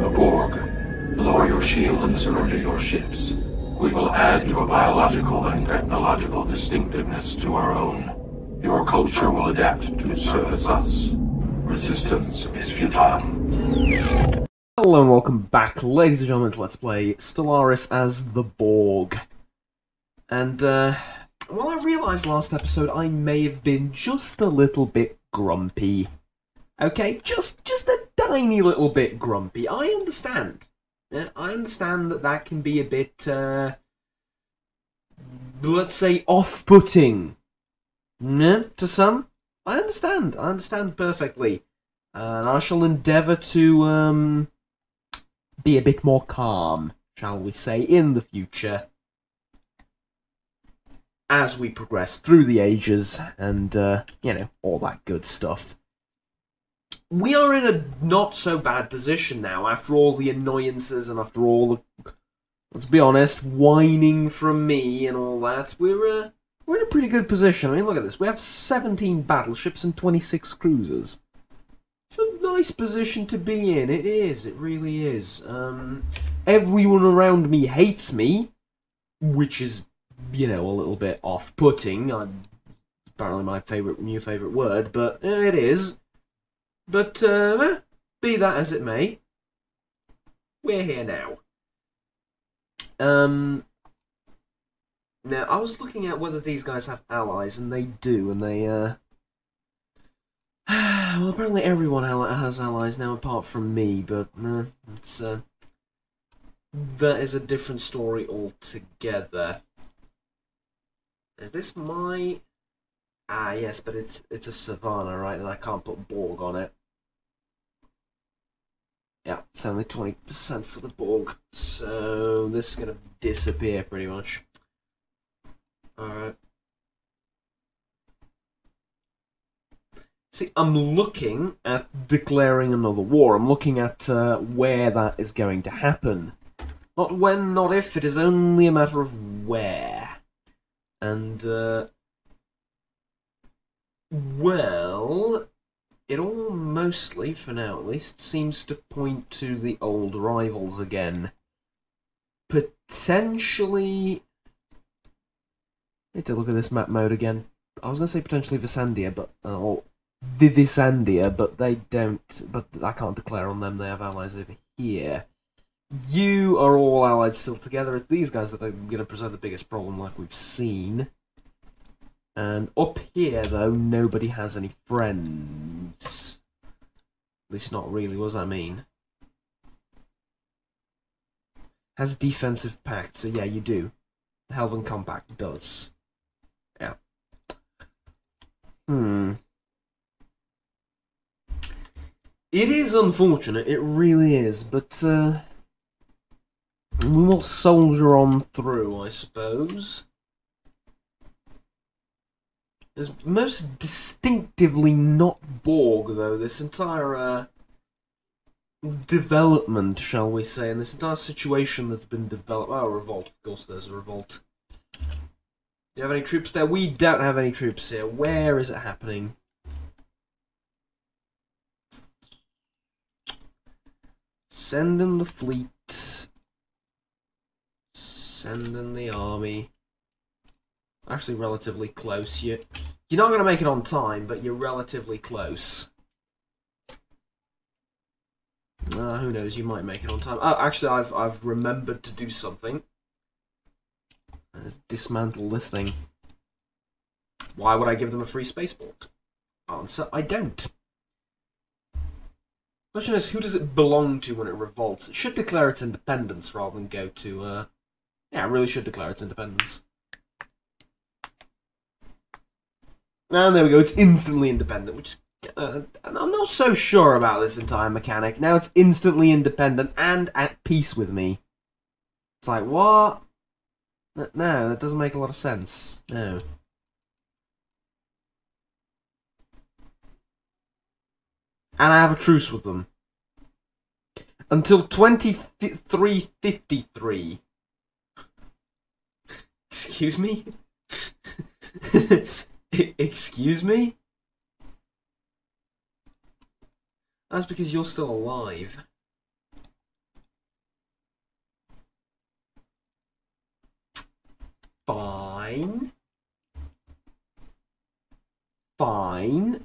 the Borg. Lower your shields and surrender your ships. We will add your biological and technological distinctiveness to our own. Your culture will adapt to service us. Resistance is futile. Hello and welcome back, ladies and gentlemen, to Let's Play Stellaris as the Borg. And, well, I realised last episode I may have been just a little bit grumpy. Okay, just a tiny little bit grumpy. I understand. Yeah, I understand that can be a bit, let's say, off-putting. To some. I understand perfectly. And I shall endeavour to, be a bit more calm, shall we say, in the future. As we progress through the ages, and, you know, all that good stuff. We are in a not-so-bad position now, after all the annoyances and after all the, let's be honest, whining from me and all that. We're in a pretty good position. I mean, look at this. We have 17 battleships and 26 cruisers. It's a nice position to be in. It is. It really is. Everyone around me hates me, which is, you know, a little bit off-putting. Apparently my new favourite word, but it is. But, be that as it may, we're here now. Now, I was looking at whether these guys have allies, and they do, and they, well, apparently everyone has allies now, apart from me, but, it's, that is a different story altogether. Is this my... Ah, yes, but it's a Savannah, right, and I can't put Borg on it. Yeah, it's only 20% for the Borg, so this is going to disappear pretty much. Alright. See, I'm looking at declaring another war. I'm looking at where that is going to happen. Not when, not if, it is only a matter of where. And, well, it all mostly, for now at least, seems to point to the old rivals again. Potentially... I need to look at this map mode again. I was going to say potentially Visandia, but... or Vivisandia, but they don't... But I can't declare on them, they have allies over here. You are all allied still together. It's these guys that are going to present the biggest problem, like we've seen. And up here, though, nobody has any friends. At least not really, what does that mean? Has defensive pact, so yeah, you do. The Helvan Compact does. Yeah. It is unfortunate, it really is, but, we will soldier on through, I suppose. It's most distinctively not Borg, though, this entire, development, shall we say, and this entire situation that's been developed... Oh, revolt, of course there's a revolt. Do you have any troops there? We don't have any troops here. Where is it happening? Send in the fleet. Send in the army. Actually, relatively close. You're not going to make it on time, but you're relatively close. Who knows? You might make it on time. Oh, actually, I've remembered to do something. Let's dismantle this thing. Why would I give them a free spaceport? Answer: I don't. Question is, who does it belong to when it revolts? It should declare its independence rather than go to. Yeah, it really should declare its independence. And there we go, it's instantly independent, which I'm not so sure about this entire mechanic. Now it's instantly independent and at peace with me. It's like, what? No, that doesn't make a lot of sense. No. And I have a truce with them. Until 2353. Excuse me? Excuse me? That's because you're still alive. fine. Fine.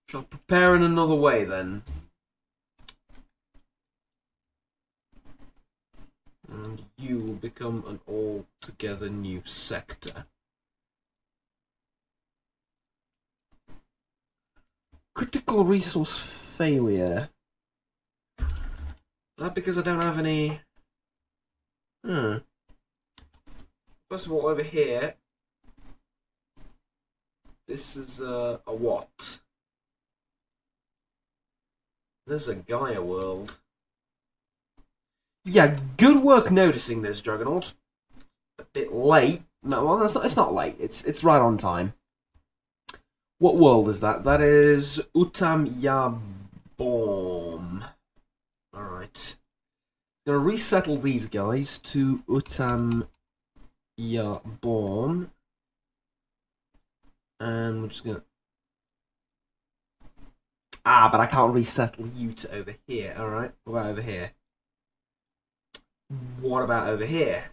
Shall I prepare in another way then? And you will become an altogether new sector. Critical resource failure. Is that because I don't have any... First of all, over here, this is a what? This is a Gaia world. Yeah, good work noticing this, Juggernaut. A bit late. No, well, it's not late. It's right on time. What world is that? That is Utam-Yabom. Alright. Gonna resettle these guys to Utam-Yabom. And we're just gonna... Ah, but I can't resettle you to over here. Alright, what about over here? What about over here?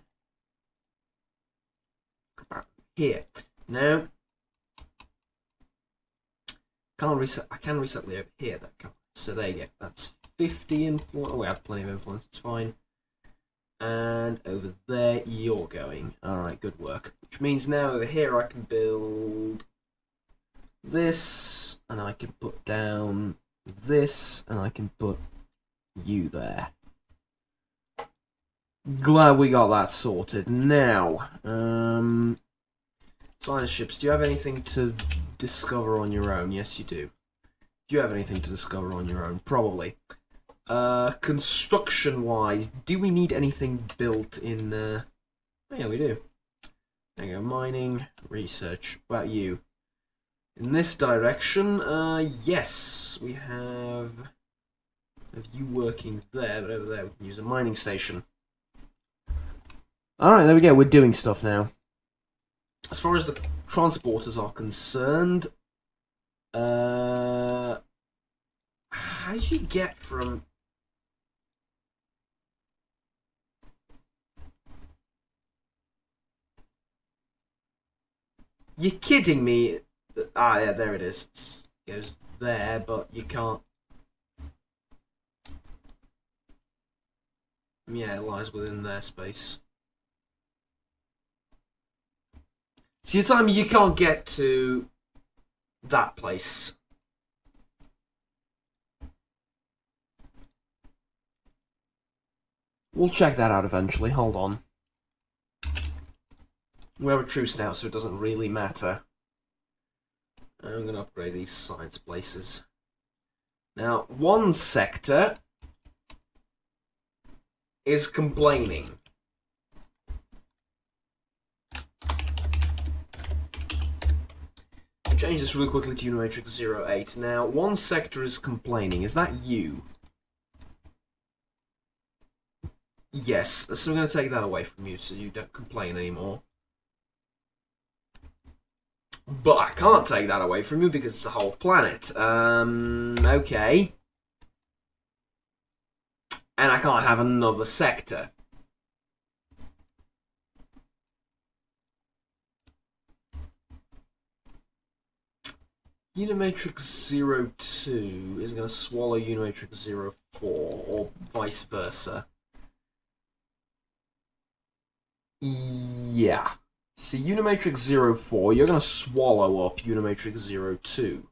Here. No. Can't reset. I can reset the over here. That can't. So there you go. That's 50 influence. Oh, we have plenty of influence. It's fine. And over there, you're going. All right, good work. Which means now over here, I can build this, and I can put down this, and I can put you there. Glad we got that sorted. Now, science ships, do you have anything to discover on your own? Yes, you do. Do you have anything to discover on your own? Probably. Construction-wise, do we need anything built in... Oh, yeah, we do. There you go. Mining, research. What about you? In this direction, yes, we have you working there, but over there we can use a mining station. Alright, there we go, we're doing stuff now. As far as the transporters are concerned, how did you get from... You're kidding me. Ah, yeah, there it is. It goes there, but you can't... Yeah, it lies within their space. So you're telling me you can't get to that place? We'll check that out eventually. Hold on. We have a truce now, so it doesn't really matter. I'm going to upgrade these science places. Now, one sector is complaining. I'll change this really quickly to Unimatrix 08. Now, one sector is complaining. Is that you? Yes, so we're going to take that away from you so you don't complain anymore. But I can't take that away from you because it's a whole planet. Okay. And I can't have another sector. Unimatrix 02 is going to swallow Unimatrix 04, or vice versa. Yeah. See, Unimatrix 04, you're going to swallow up Unimatrix 02.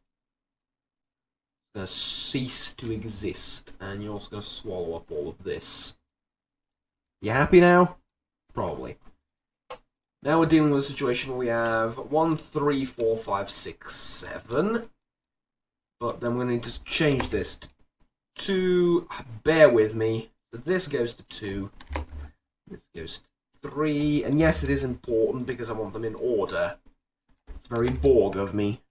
It's going to cease to exist, and you're also going to swallow up all of this. You happy now? Probably. Now we're dealing with a situation where we have 1, 3, 4, 5, 6, 7. But then we're going to need to change this to 2. Bear with me. So this goes to 2. This goes to 3. And yes, it is important because I want them in order. It's very Borg of me.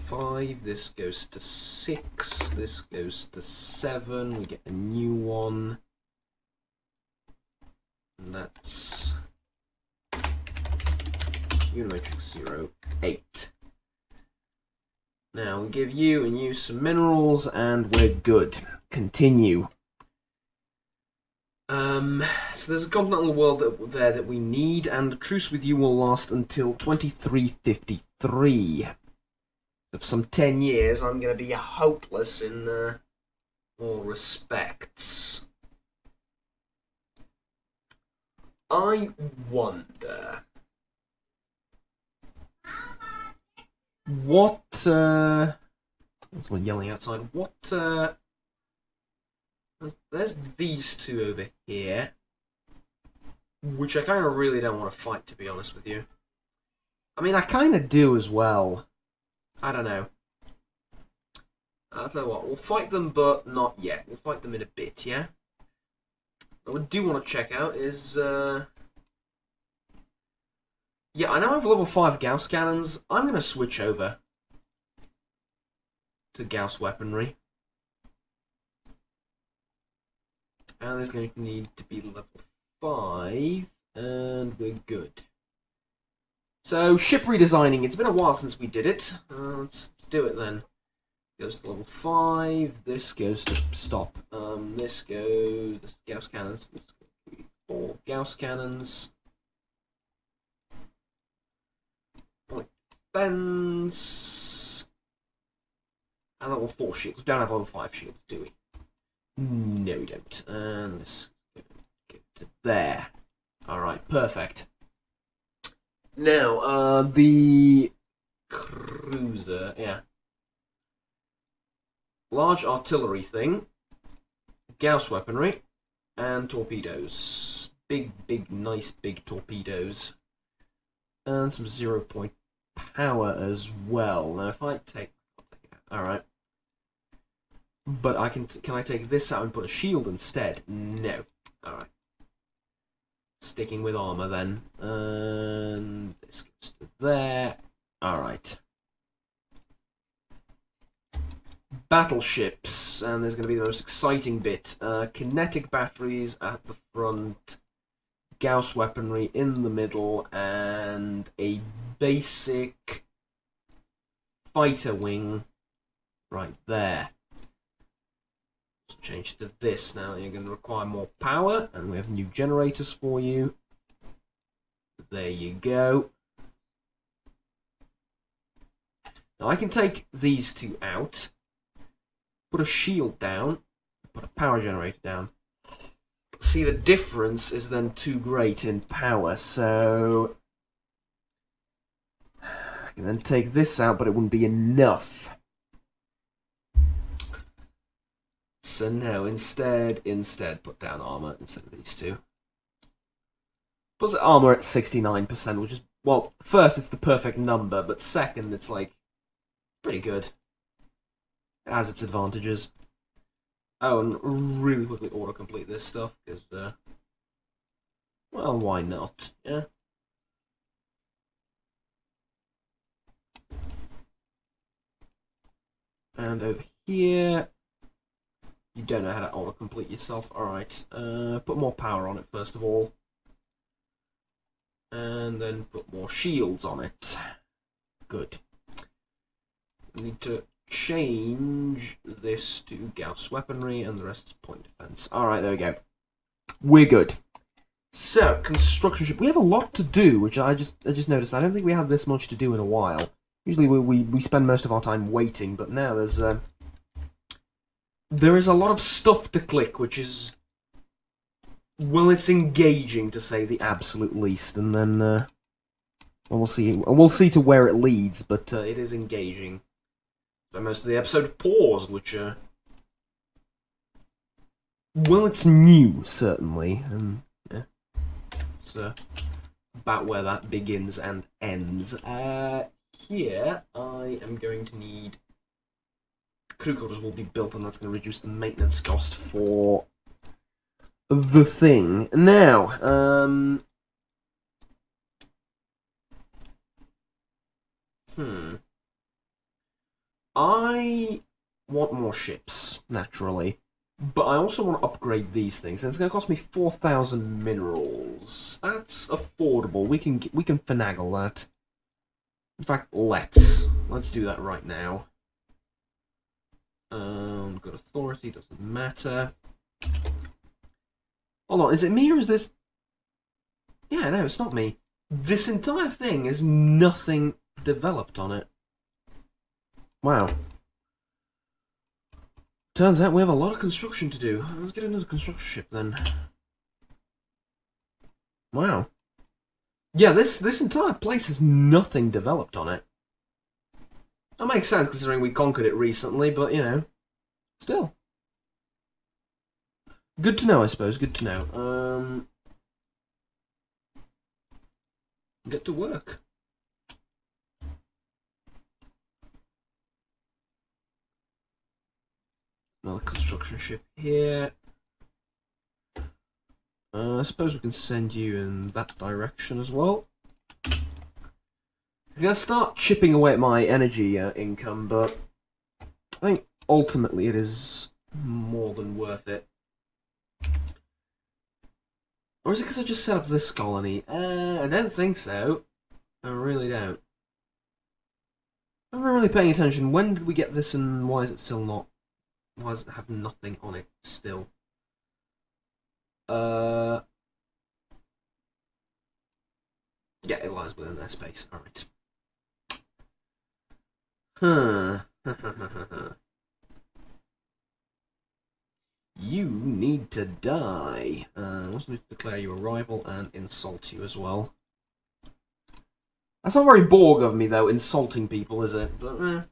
5. This goes to 6. This goes to 7. We get a new one. And that's Unimatrix 08. Now we give you and you some minerals and we're good. Continue. So there's a continental world there that we need, and the truce with you will last until 2353. Of some 10 years, I'm going to be hopeless in all respects. I wonder what. There's someone yelling outside. What? There's these two over here, which I kind of really don't want to fight, to be honest with you. I mean, I kind of do as well. I don't know. I'll tell you what, we'll fight them, but not yet. We'll fight them in a bit, yeah? What I do want to check out is... Yeah, I now have level 5 Gauss cannons. I'm going to switch over to Gauss weaponry. And there's going to need to be level 5, and we're good. So, ship redesigning. It's been a while since we did it. Let's do it then. Goes to level 5. This goes to stop. This goes... This Gauss cannons. This goes 4 Gauss cannons. Point defense. And level 4 shields. We don't have level 5 shields, do we? No, we don't. And let's get to there. Alright, perfect. Now, the cruiser, yeah. Large artillery thing, Gauss weaponry, and torpedoes. Big, nice big torpedoes. And some 0-point power as well. Now, if I take... Alright. But I can I take this out and put a shield instead? No. Alright. Sticking with armor then. And this goes to there. Alright. Battleships. And there's going to be the most exciting bit. Kinetic batteries at the front. Gauss weaponry in the middle. And a basic fighter wing right there. Change to this now. You're going to require more power, and we have new generators for you. There you go. Now I can take these two out, put a shield down, put a power generator down. See, the difference is then too great in power, so I can then take this out, but it wouldn't be enough. So no, instead put down armor instead of these two. Puts armor at 69%, which is, well, first it's the perfect number, but second it's like pretty good. It has its advantages. Oh, and really quickly autocomplete this stuff because, well, why not? Yeah. And over here. You don't know how to autocomplete yourself. Alright. Put more power on it first of all. And then put more shields on it. Good. We need to change this to Gauss weaponry and the rest is point defense. Alright, there we go. We're good. So, construction ship. We have a lot to do, which I just noticed. I don't think we had this much to do in a while. Usually we spend most of our time waiting, but now there is a lot of stuff to click, which is, well, it's engaging to say the absolute least, and then well, we'll see to where it leads, but it is engaging. So most of the episode paused, which well, it's new certainly, and yeah, it's about where that begins and ends. Here I am going to need. Crew quarters will be built, and that's going to reduce the maintenance cost for the thing. Now, I want more ships, naturally, but I also want to upgrade these things, and it's going to cost me 4,000 minerals. That's affordable. We can finagle that. In fact, let's do that right now. Good authority, doesn't matter. Hold on, is it me or is this... Yeah, no, it's not me. This entire thing has nothing developed on it. Wow. Turns out we have a lot of construction to do. Let's get another construction ship then. Wow. Yeah, this entire place has nothing developed on it. That makes sense considering we conquered it recently, but you know, still. Good to know, I suppose. Good to know. Get to work. Another construction ship here. I suppose we can send you in that direction as well. I'm going to start chipping away at my energy income, but I think ultimately it is more than worth it. Or is it because I just set up this colony? I don't think so. I really don't. I'm not really paying attention. When did we get this and why is it still not... Why does it have nothing on it still? Yeah, it lies within their space. Alright. Huh. You need to die. I also need to declare you a rival and insult you as well. That's not very Borg of me, though, insulting people, is it? But,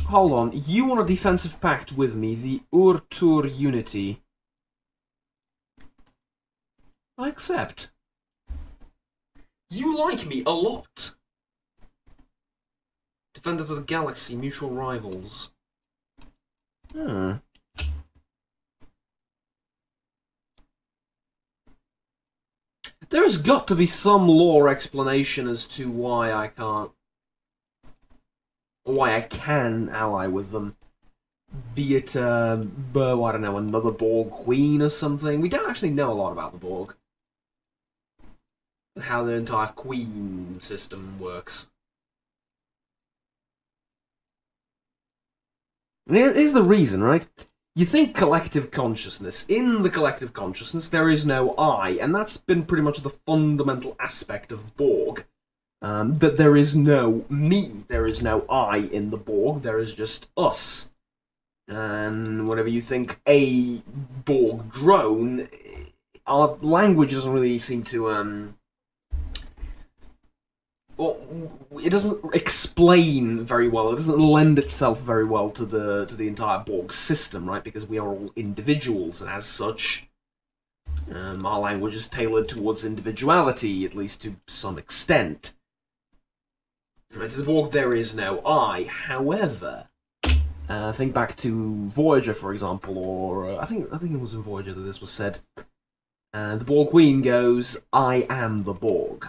Hold on. You want a defensive pact with me, the Urtur Unity. I accept. You like me a lot. Defenders of the Galaxy, mutual rivals. Hmm. There's got to be some lore explanation as to why I can't... why I can ally with them. Be it, I don't know, another Borg Queen or something. We don't actually know a lot about the Borg. And how the entire Queen system works. And here's the reason, right? You think collective consciousness. In the collective consciousness, there is no I, and that's been pretty much the fundamental aspect of Borg. That there is no me, there is no I in the Borg, there is just us. And whenever you think a Borg drone, our language doesn't really seem to, well, it doesn't explain very well, it doesn't lend itself very well to the entire Borg system, right? Because we are all individuals, and as such, our language is tailored towards individuality, at least to some extent. Right, to the Borg, there is no I. However, think back to Voyager, for example, or I think it was in Voyager that this was said. The Borg Queen goes, "I am the Borg."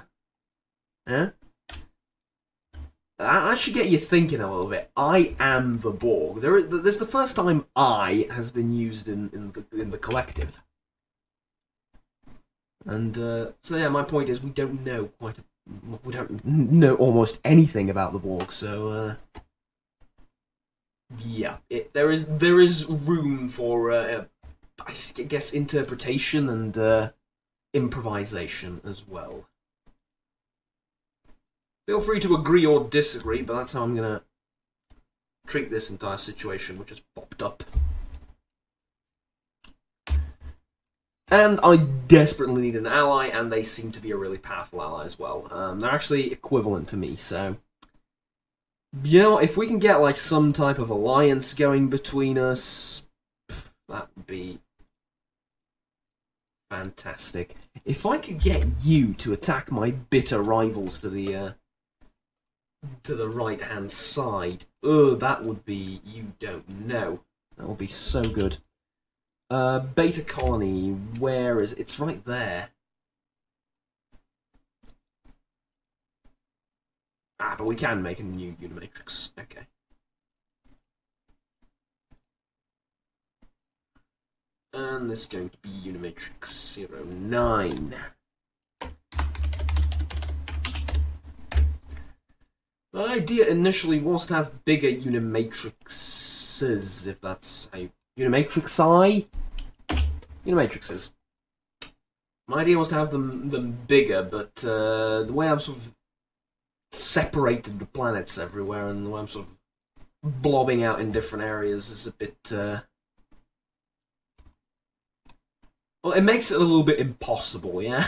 Yeah? That should get you thinking a little bit. I am the Borg. There's the first time I has been used in the collective. And so yeah, my point is we don't know we don't know almost anything about the Borg. So yeah, there is room for I guess interpretation and improvisation as well. Feel free to agree or disagree, but that's how I'm going to treat this entire situation, which has popped up. And I desperately need an ally, and they seem to be a really powerful ally as well. They're actually equivalent to me, so... You know, if we can get, like, some type of alliance going between us, that would be fantastic. If I could get you to attack my bitter rivals to the right-hand side. That would be... you don't know. That would be so good. Beta Colony, where is it? It's right there. Ah, but we can make a new Unimatrix. Okay. And this is going to be Unimatrix 09. The idea initially was to have bigger Unimatrixes, if that's how you... Unimatrix I? Unimatrixes. My idea was to have them bigger, but the way I've sort of separated the planets everywhere and the way I'm sort of blobbing out in different areas is a bit... well, it makes it a little bit impossible, yeah?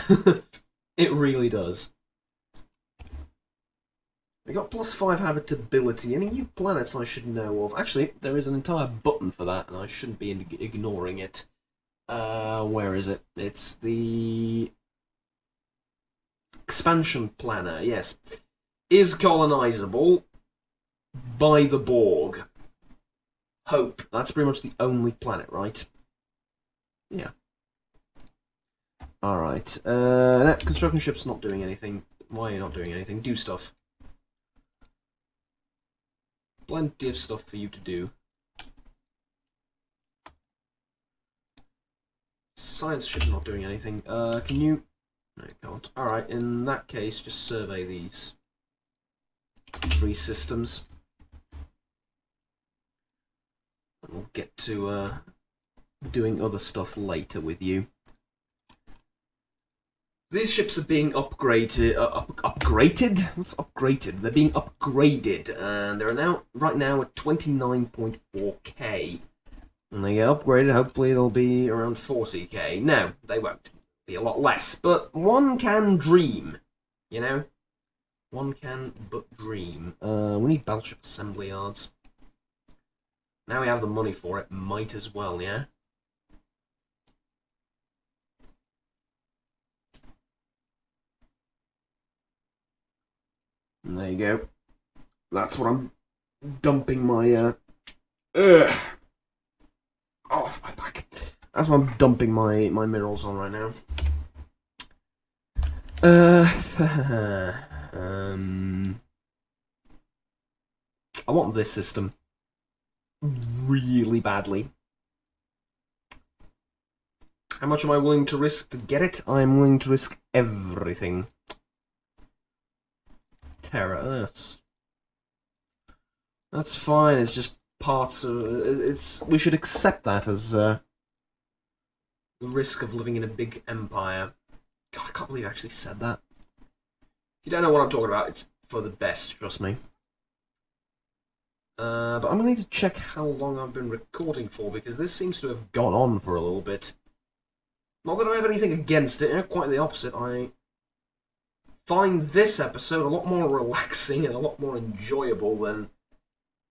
It really does. We got +5 habitability. Any new planets I should know of? Actually, there is an entire button for that, and I shouldn't be ignoring it. Where is it? It's the expansion planner, yes. Is colonizable by the Borg. Hope. That's pretty much the only planet, right? Yeah. Alright. Construction ship's not doing anything. Why are you not doing anything? Do stuff. Plenty of stuff for you to do. Science ship's not doing anything. Can you... No, you can't. Alright, in that case, just survey these 3 systems. And we'll get to doing other stuff later with you. These ships are being upgraded. Upgraded? What's upgraded? They're being upgraded, and they're now right now at 29.4k. When they get upgraded, hopefully they'll be around 40k. No, they won't. Be a lot less, but one can dream. You know, one can but dream. We need battleship assembly yards. Now we have the money for it. Might as well, yeah. And there you go. That's what I'm dumping my oh, my back. That's what I'm dumping my minerals on right now. I want this system really badly. How much am I willing to risk to get it? I'm willing to risk everything. Terror. That's fine. It's just parts of it's. We should accept that as the risk of living in a big empire. God, I can't believe I actually said that. If you don't know what I'm talking about, it's for the best. Trust me. But I'm gonna need to check how long I've been recording for because this seems to have gone on for a little bit. Not that I have anything against it. Quite the opposite. I find this episode a lot more relaxing and a lot more enjoyable than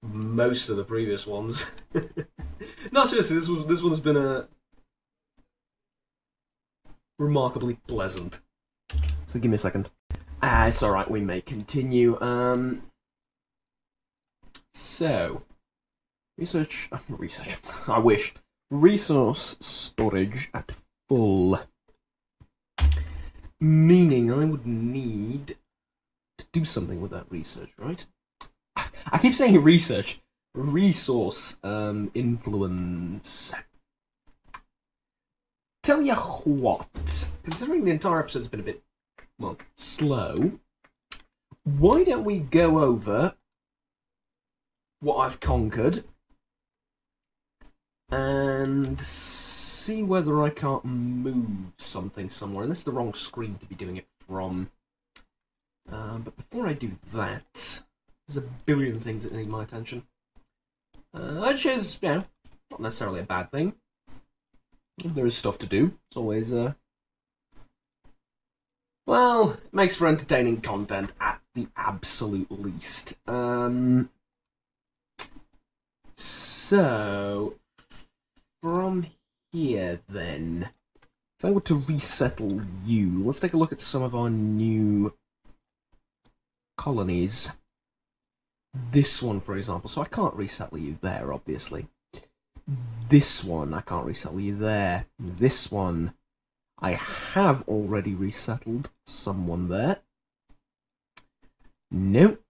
most of the previous ones. No, seriously, this one's been a remarkably pleasant. So give me a second. It's alright, we may continue. So research I wish. Resource storage at full. Meaning I would need to do something with that research, right? I keep saying research. Resource influence. Tell you what, considering the entire episode's been a bit, well, slow, why don't we go over what I've conquered and see whether I can't move something somewhere. And this is the wrong screen to be doing it from. But before I do that, there's a billion things that need my attention. Which is, you know, not necessarily a bad thing. There is stuff to do. It's always, well, it makes for entertaining content at the absolute least. So, from here then, if I were to resettle you, let's take a look at some of our new colonies. This one, for example, so I can't resettle you there, obviously. This one, I can't resettle you there. This one, I have already resettled someone there. Nope.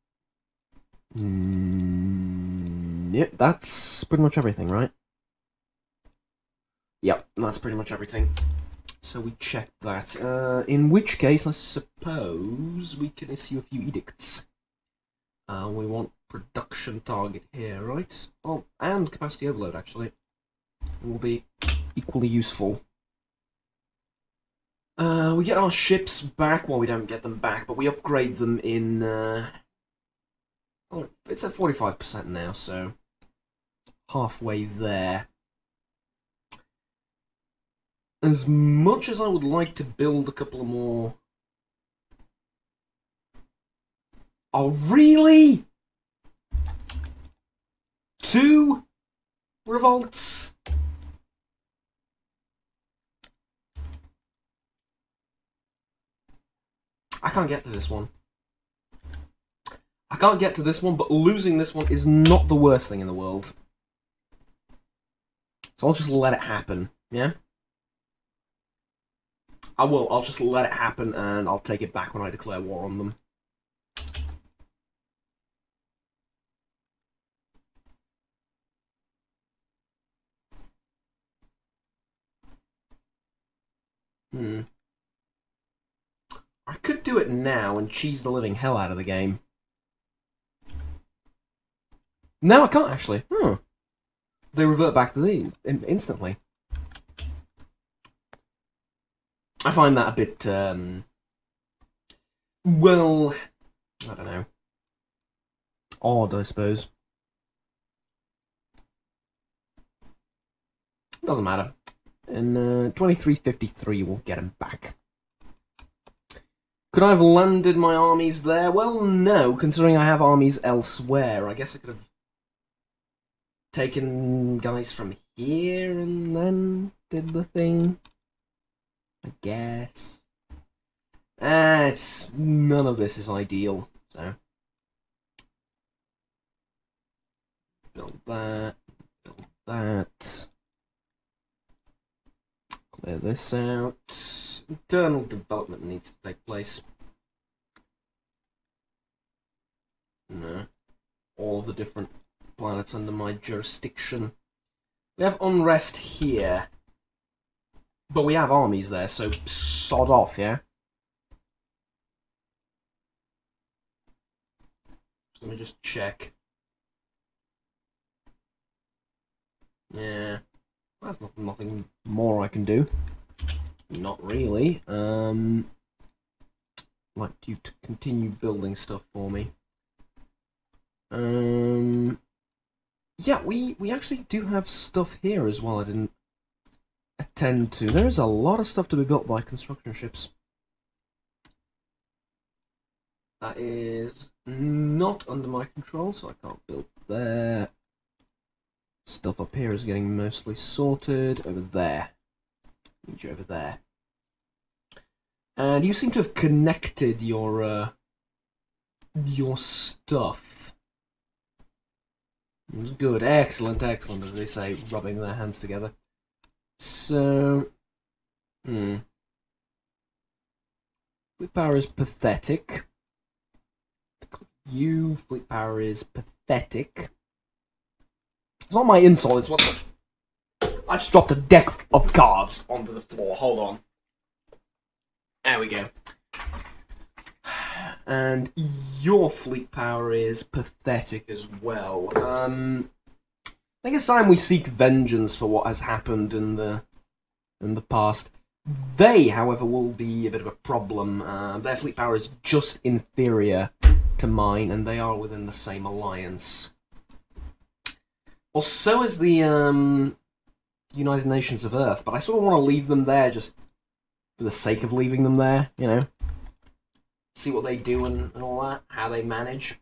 Yep, that's pretty much everything, right? Yep, that's pretty much everything. So we checked that. In which case, I suppose we can issue a few edicts. We want production target here, right? Oh, and capacity overload, actually. Will be equally useful. We get our ships back. Well, we don't get them back, but we upgrade them in... Oh, it's at 45% now, so... halfway there. As much as I would like to build a couple more... Oh, really? 2 revolts? I can't get to this one. I can't get to this one, but losing this one is not the worst thing in the world. So I'll just let it happen, yeah? I will, I'll just let it happen and I'll take it back when I declare war on them. I could do it now and cheese the living hell out of the game. No, I can't actually. They revert back to these instantly. I find that a bit, well, I don't know. Odd, I suppose. Doesn't matter. In 2353, we'll get him back. Could I have landed my armies there? Well, no, considering I have armies elsewhere. I guess I could have taken guys from here and then did the thing. I guess. It's none of this is ideal, so build that, build that. Clear this out. Internal development needs to take place. No. All of the different planets under my jurisdiction. We have unrest here. But we have armies there, so sod off, yeah? Let me just check. Yeah. There's nothing more I can do. Not really. Like you to continue building stuff for me. Yeah, we actually do have stuff here as well. I didn't attend to. There's a lot of stuff to be built by construction ships. That is not under my control, so I can't build there. Stuff up here is getting mostly sorted. Over there. Need you over there. And you seem to have connected your stuff. Good, excellent, excellent, as they say, rubbing their hands together. So, fleet power is pathetic. You, fleet power is pathetic. It's not my insult, it's what the... I just dropped a deck of cards onto the floor, hold on. There we go. And your fleet power is pathetic as well. I think it's time we seek vengeance for what has happened in the past. They, however, will be a bit of a problem. Their fleet power is just inferior to mine, and they are within the same alliance. Well, so is the United Nations of Earth, but I sort of want to leave them there just for the sake of leaving them there, you know? See what they do and all that, how they manage.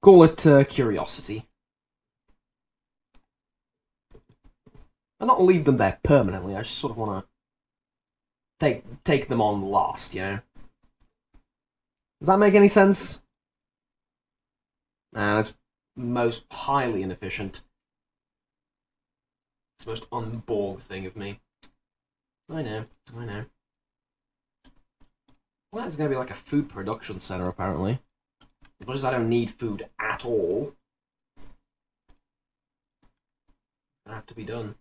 Call it curiosity. And not leave them there permanently, I just sort of want to take them on last, you know? Does that make any sense? It's most highly inefficient. It's the most un-Borg thing of me. I know, I know. Well, that's going to be like a food production center, apparently. As much as I don't need food at all, it'll have to be done.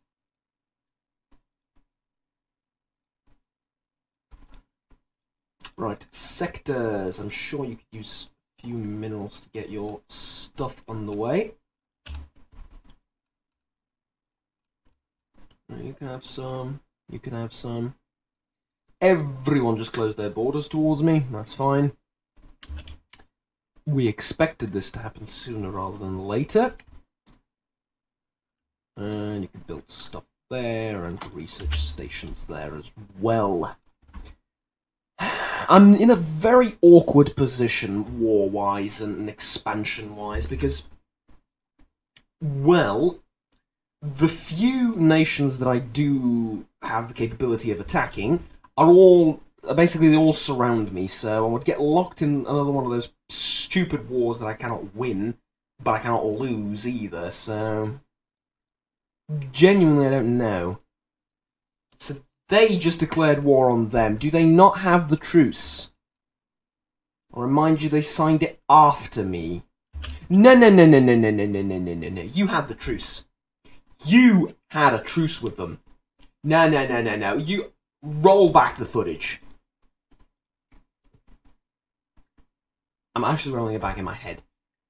Right, sectors. I'm sure you could use a few minerals to get your stuff on the way. You can have some. You can have some. Everyone just closed their borders towards me. That's fine. We expected this to happen sooner rather than later. And you can build stuff there and research stations there as well. I'm in a very awkward position, war-wise and expansion-wise, because, well, the few nations that I do have the capability of attacking are all, basically they all surround me, so I would get locked in another one of those stupid wars that I cannot win, but I cannot lose either, so genuinely I don't know. So they just declared war on them. Do they not have the truce? I'll remind you, they signed it after me. No. You had the truce. You had a truce with them. No. You roll back the footage. I'm actually rolling it back in my head.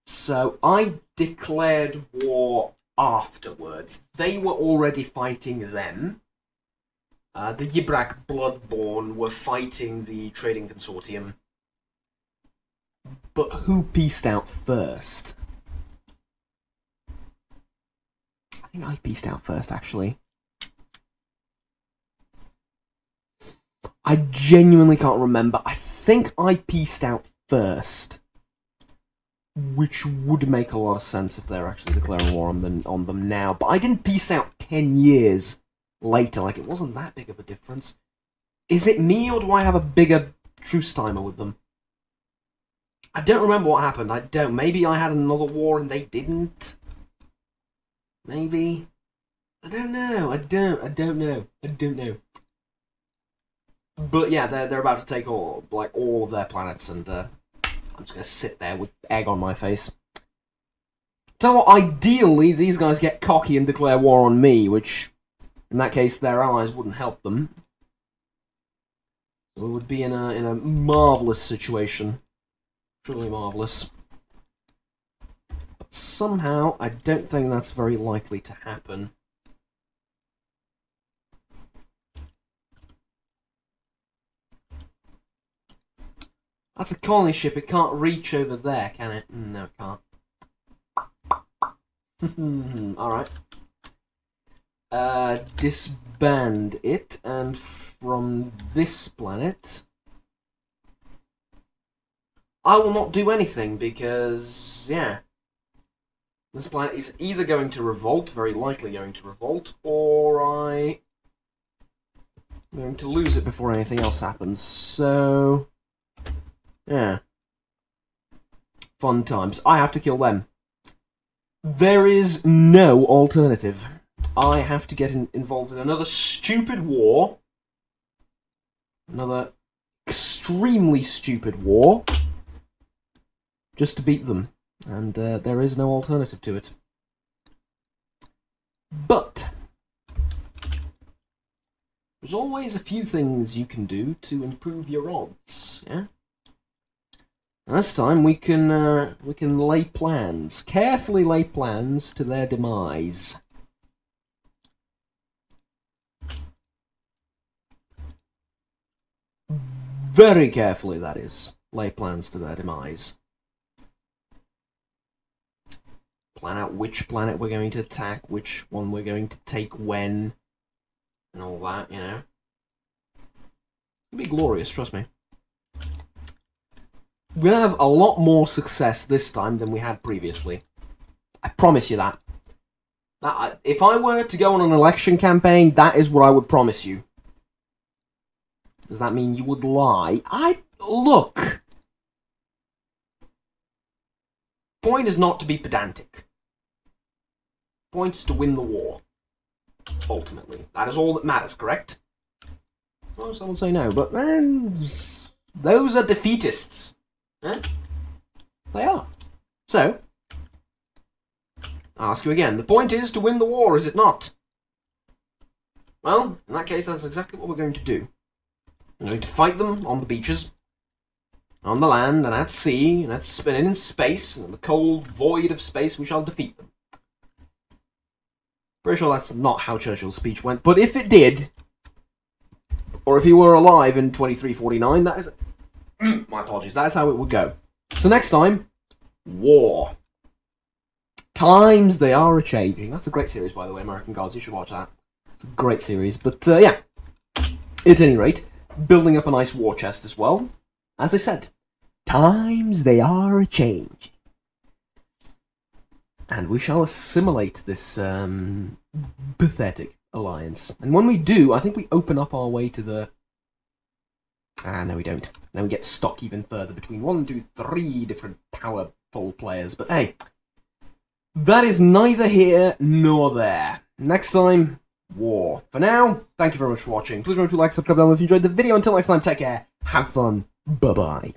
So I declared war afterwards. They were already fighting them. The Yibrak Bloodborne were fighting the Trading Consortium. But who peaced out first? I think I peaced out first, actually. I genuinely can't remember. I think I peaced out first. Which would make a lot of sense if they're actually declaring war on them now. But I didn't peace out 10 years later. Like, it wasn't that big of a difference. Is it me, or do I have a bigger truce timer with them? I don't remember what happened. I don't. Maybe I had another war and they didn't. Maybe. I don't know. I don't know. But yeah, they're about to take all of their planets, and I'm just gonna sit there with egg on my face. So ideally, these guys get cocky and declare war on me, which, in that case, their allies wouldn't help them. So we would be in a marvelous situation. Truly marvelous. But somehow, I don't think that's very likely to happen. That's a colony ship. It can't reach over there, can it? No, it can't. Alright. Disband it, and from this planet I will not do anything, because, yeah, this planet is either going to revolt, very likely going to revolt, or I'm going to lose it before anything else happens, so yeah. Fun times. I have to kill them. There is no alternative. I have to get involved in another stupid war. Another extremely stupid war. Just to beat them. And there is no alternative to it. But there's always a few things you can do to improve your odds, yeah? This time we can lay plans, carefully lay plans to their demise. Very carefully, that is, lay plans to their demise. Plan out which planet we're going to attack, which one we're going to take when, and all that, you know. It'll be glorious, trust me. We're going to have a lot more success this time than we had previously. I promise you that. If I were to go on an election campaign, that is what I would promise you. Does that mean you would lie? Look! Point is not to be pedantic. Point is to win the war. Ultimately. That is all that matters, correct? Well, some would say no, but those are defeatists. Eh? They are. So, I'll ask you again. The point is to win the war, is it not? Well, in that case, that's exactly what we're going to do. We're going to fight them on the beaches, on the land, and at sea, and in space, and in the cold void of space, we shall defeat them. Pretty sure that's not how Churchill's speech went, but if it did, Or if he were alive in 2349, that is... my apologies, that is how it would go. So next time, war. Times they are a-changing. That's a great series, by the way, American Gods. You should watch that. It's a great series. But, yeah. At any rate, building up a nice war chest as well. As I said, times they are a-changing. And we shall assimilate this pathetic alliance. And when we do, I think we open up our way to the... no we don't. Then we get stuck even further between 1, 2, 3 different powerful players. But hey, that is neither here nor there. Next time, war. For now, thank you very much for watching. Please remember to like, subscribe, and if you enjoyed the video. Until next time, take care, have fun, bye-bye.